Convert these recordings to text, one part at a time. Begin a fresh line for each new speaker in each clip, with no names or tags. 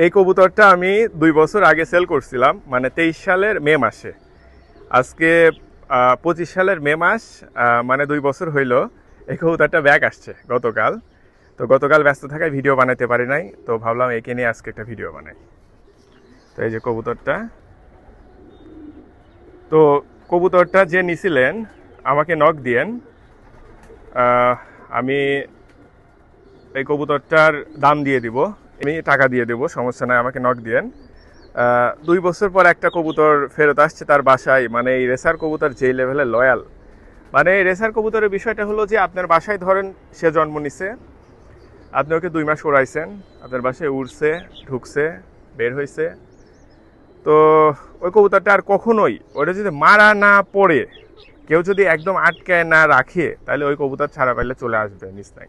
এই কবুতরটা আমি 2 বছর আগে সেল করছিলাম, মানে 23 সালের মে মাসে। আজকে 25 সালের মে মাস, মানে 2 বছর হইল। এই কবুতরটা ব্যাক আসছে গতকাল। তো গতকাল ব্যস্ত থাকায় ভিডিও বানাতে পারি নাই, তো ভাবলাম একে নিয়ে আজকে একটা ভিডিও বানাই। তো এই যে কবুতরটা, তো কবুতরটা যে নিছিলেন আমাকে নক দিয়েন, আমি এই কবুতরটার দাম দিয়ে দিব, আমি টাকা দিয়ে দেবো, সমস্যা নাই, আমাকে নক দিয়েন। 2 বছর পর একটা কবুতর ফেরত আসছে তার বাসায়। মানে এই রেসার কবুতর যেই লেভেলে লয়াল, মানে এই রেসার কবুতরের বিষয়টা হলো যে আপনার বাসায় ধরেন সে জন্ম নিছে, আপনি ওকে 2 মাস ওড়াইছেন, আপনার বাসায় উড়ছে, ঢুকছে, বের হয়েছে। তো ওই কবুতরটা আর কখনোই, ওটা যদি মারা না পড়ে, কেউ যদি একদম আটকায় না রাখে, তাহলে ওই কবুতর ছাড়া পাইলে চলে আসবে নিস নাই।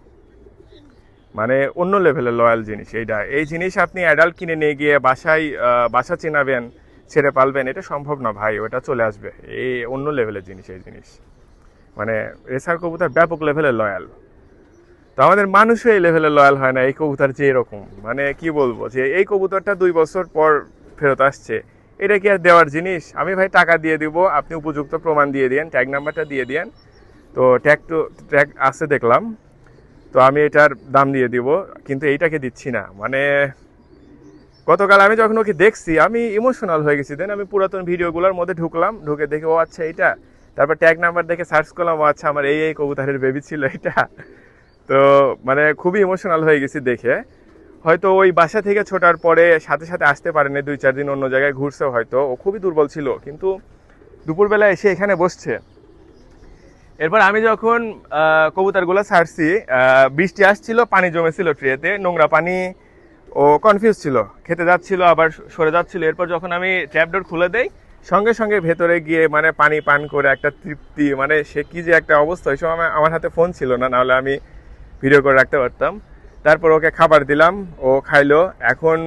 মানে অন্য লেভেলের লয়াল জিনিস এইটা। এই জিনিস আপনি অ্যাডাল্ট কিনে নিয়ে গিয়ে বাসায় বাসা চিনাবেন, ছেড়ে পালবেন, এটা সম্ভব না ভাই, ওটা চলে আসবে। এই অন্য লেভেলের জিনিস এই জিনিস। মানে রেসার কবুতর ব্যাপক লেভেলের লয়াল। তো আমাদের মানুষও এই লেভেলের লয়াল হয় না এই কবুতর যে এরকম। মানে কি বলবো, যে এই কবুতরটা 2 বছর পর ফেরত আসছে, এটা কি আর দেওয়ার জিনিস? আমি ভাই টাকা দিয়ে দিব, আপনি উপযুক্ত প্রমাণ দিয়ে দিন, ট্যাগ নাম্বারটা দিয়ে দিন। তো ট্যাগ আছে দেখলাম, তো আমি এটার দাম দিয়ে দিব, কিন্তু এইটাকে দিচ্ছি না। মানে গতকাল আমি যখন ওকে দেখছি আমি ইমোশনাল হয়ে গেছি। দেন আমি পুরাতন ভিডিওগুলোর মধ্যে ঢুকলাম, ঢুকে দেখে ও আচ্ছা এইটা, তারপর ট্যাগ নাম্বার দেখে সার্চ করলাম, ও আচ্ছা আমার এই কবুতরের বেবি ছিল এটা। তো মানে খুবই ইমোশনাল হয়ে গেছি দেখে। হয়তো ওই বাসা থেকে ছোটার পরে সাথে সাথে আসতে পারেনি, 2-4 দিন অন্য জায়গায় ঘুরছে, হয়তো ও খুবই দুর্বল ছিল, কিন্তু দুপুরবেলা এসে এখানে বসছে। এরপর আমি যখন কবুতরগুলো ছাড়ছি, বৃষ্টি আসছিল, পানি জমেছিল ট্রেতে, নোংরা পানি। ও কনফিউজ ছিল, খেতে যাচ্ছিল আবার সরে যাচ্ছিল। এরপর যখন আমি ট্র্যাপডোর খুলে দেই, সঙ্গে সঙ্গে ভেতরে গিয়ে মানে পানি পান করে একটা তৃপ্তি, মানে সে কি যে একটা অবস্থা। ওই সময় আমার হাতে ফোন ছিল না, নাহলে আমি ভিডিও করে রাখতে পারতাম। তারপর ওকে খাবার দিলাম, ও খাইলো। এখন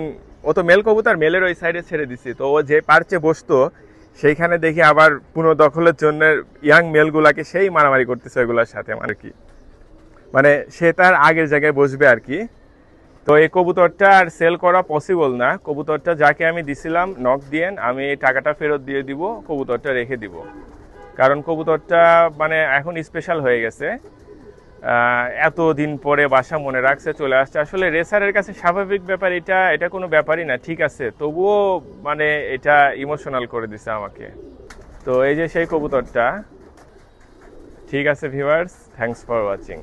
ও তো মেল কবুতর, মেলের ওই সাইডে ছেড়ে দিছি, তো ও যে পারচে বসতো সেইখানে দেখি আবার পুনর্দখলের জন্য ইয়াং মেলগুলাকে সেই মারামারি করতেছে ওইগুলোর সাথে। মানে কি, মানে সে তার আগের জায়গায় বসবে আর কি। তো এই কবুতরটা আর সেল করা পসিবল না। কবুতরটা যাকে আমি দিছিলাম নক দিয়েন, আমি টাকাটা ফেরত দিয়ে দিব, কবুতরটা রেখে দিব। কারণ কবুতরটা মানে এখন স্পেশাল হয়ে গেছে, এতদিন পরে বাসা মনে রাখছে, চলে আসছে। আসলে রেসারের কাছে স্বাভাবিক ব্যাপার এটা, এটা কোনো ব্যাপারই না, ঠিক আছে, তবুও মানে এটা ইমোশনাল করে দিছে আমাকে। তো এই যে সেই কবুতরটা। ঠিক আছে ভিউয়ার্স, থ্যাঙ্কস ফর ওয়াচিং।